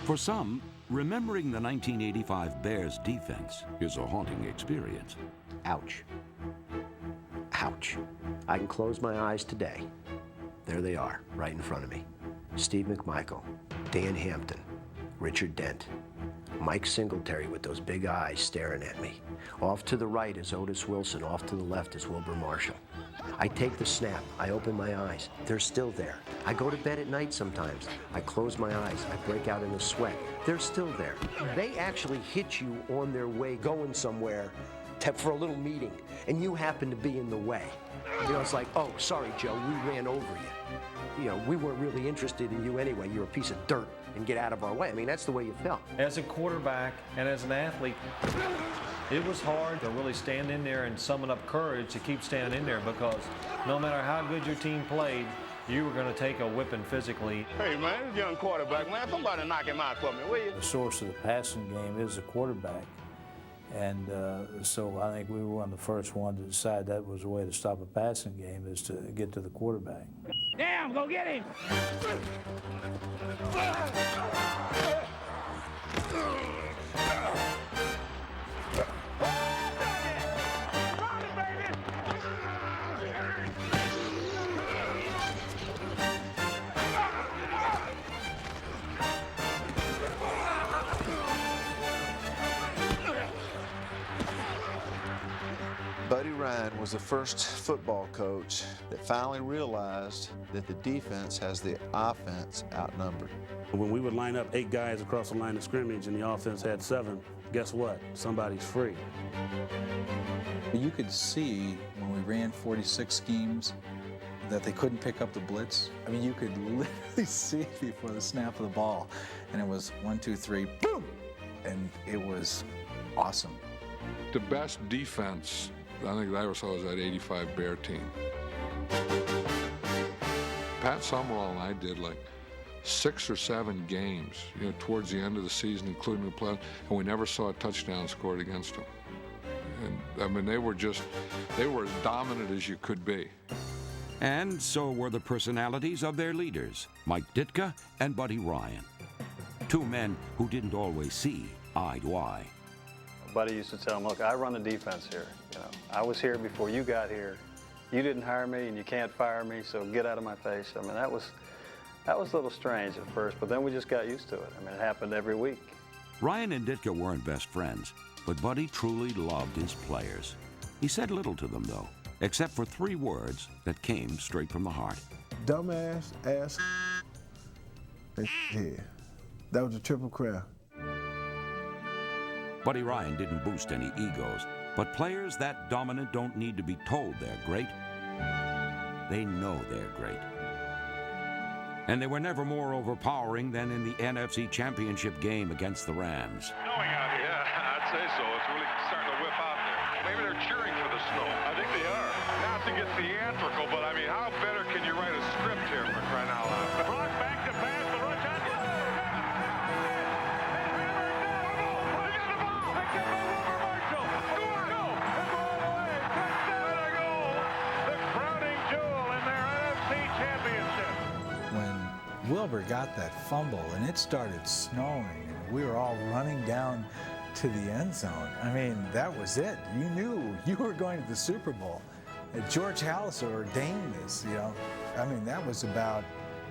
For some, remembering the 1985 Bears defense is a haunting experience. Ouch. Ouch. I can close my eyes today. There they are, right in front of me. Steve McMichael, Dan Hampton, Richard Dent, Mike Singletary with those big eyes staring at me. Off to the right is Otis Wilson, off to the left is Wilbur Marshall. I take the snap, I open my eyes, they're still there. I go to bed at night sometimes. I close my eyes, I break out in a sweat. They're still there. They actually hit you on their way going somewhere for a little meeting, and you happen to be in the way. You know, it's like, oh, sorry, Joe, we ran over you. You know, we weren't really interested in you anyway. You're a piece of dirt, and get out of our way. I mean, that's the way you felt. As a quarterback and as an athlete, it was hard to really stand in there and summon up courage to keep standing in there, because no matter how good your team played, you were going to take a whipping physically. Hey, man, this young quarterback, man, somebody knock him out for me, will you? The source of the passing game is the quarterback. And so I think we were one of the first ones to decide that was a way to stop a passing game, is to get to the quarterback. Damn, go get him! Buddy Ryan was the first football coach that finally realized that the defense has the offense outnumbered. When we would line up 8 guys across the line of scrimmage and the offense had 7, guess what? Somebody's free. You could see when we ran 46 schemes that they couldn't pick up the blitz. I mean, you could literally see it before the snap of the ball. And it was 1, 2, 3, boom! And it was awesome. The best defense I think I ever saw was that 85 Bear team. Pat Summerall and I did like 6 or 7 games, you know, towards the end of the season, including the playoffs, and we never saw a touchdown scored against them. And I mean, they were as dominant as you could be. And so were the personalities of their leaders, Mike Ditka and Buddy Ryan. 2 men who didn't always see eye to eye. Buddy used to tell him, look, I run the defense here. You know, I was here before you got here. You didn't hire me and you can't fire me, so get out of my face. I mean, that was a little strange at first, but then we just got used to it. I mean, it happened every week. Ryan and Ditka weren't best friends, but Buddy truly loved his players. He said little to them, though, except for 3 words that came straight from the heart. Dumbass, ass, and head. That was a triple crown. Buddy Ryan didn't boost any egos, but players that dominant don't need to be told they're great. They know they're great. And they were never more overpowering than in the NFC Championship game against the Rams. Snowing out here. Yeah, I'd say so. It's really starting to whip out there. Maybe they're cheering for the snow. I think they are. Not to get theatrical, but I mean, how better can you write a script here for crying out loud? Brock back to pass the rush on. Wilbur got that fumble and it started snowing and we were all running down to the end zone. I mean, that was it. You knew you were going to the Super Bowl. George Halas ordained this, you know. I mean, that was about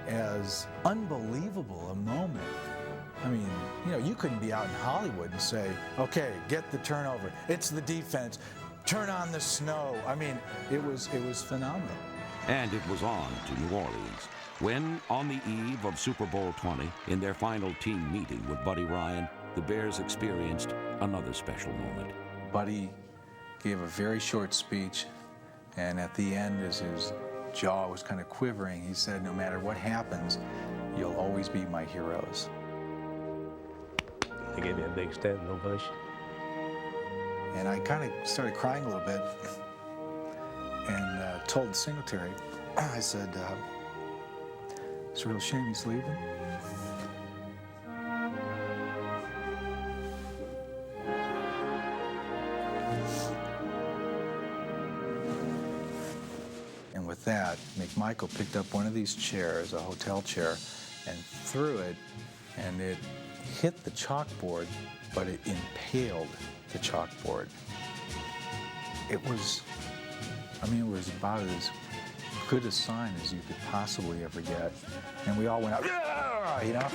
as unbelievable a moment. I mean, you know, you couldn't be out in Hollywood and say, okay, get the turnover. It's the defense. Turn on the snow. I mean, it was phenomenal. And it was on to New Orleans, when, on the eve of Super Bowl 20, in their final team meeting with Buddy Ryan, the Bears experienced another special moment. Buddy gave a very short speech, and at the end, as his jaw was kind of quivering, he said, no matter what happens, you'll always be my heroes. They gave me a big standing ovation. And I kind of started crying a little bit and told Singletary, I said, it's a real shame he's leaving. And with that, McMichael picked up one of these chairs, a hotel chair, and threw it, and it hit the chalkboard, but it impaled the chalkboard. It was, I mean, it was about as good a sign as you could possibly ever get. And we all went out, "Yeah!" you know?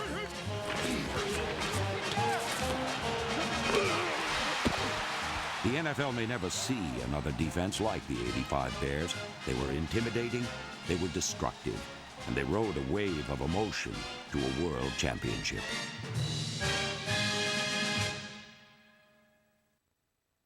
The NFL may never see another defense like the '85 Bears. They were intimidating, they were destructive, and they rode a wave of emotion to a world championship.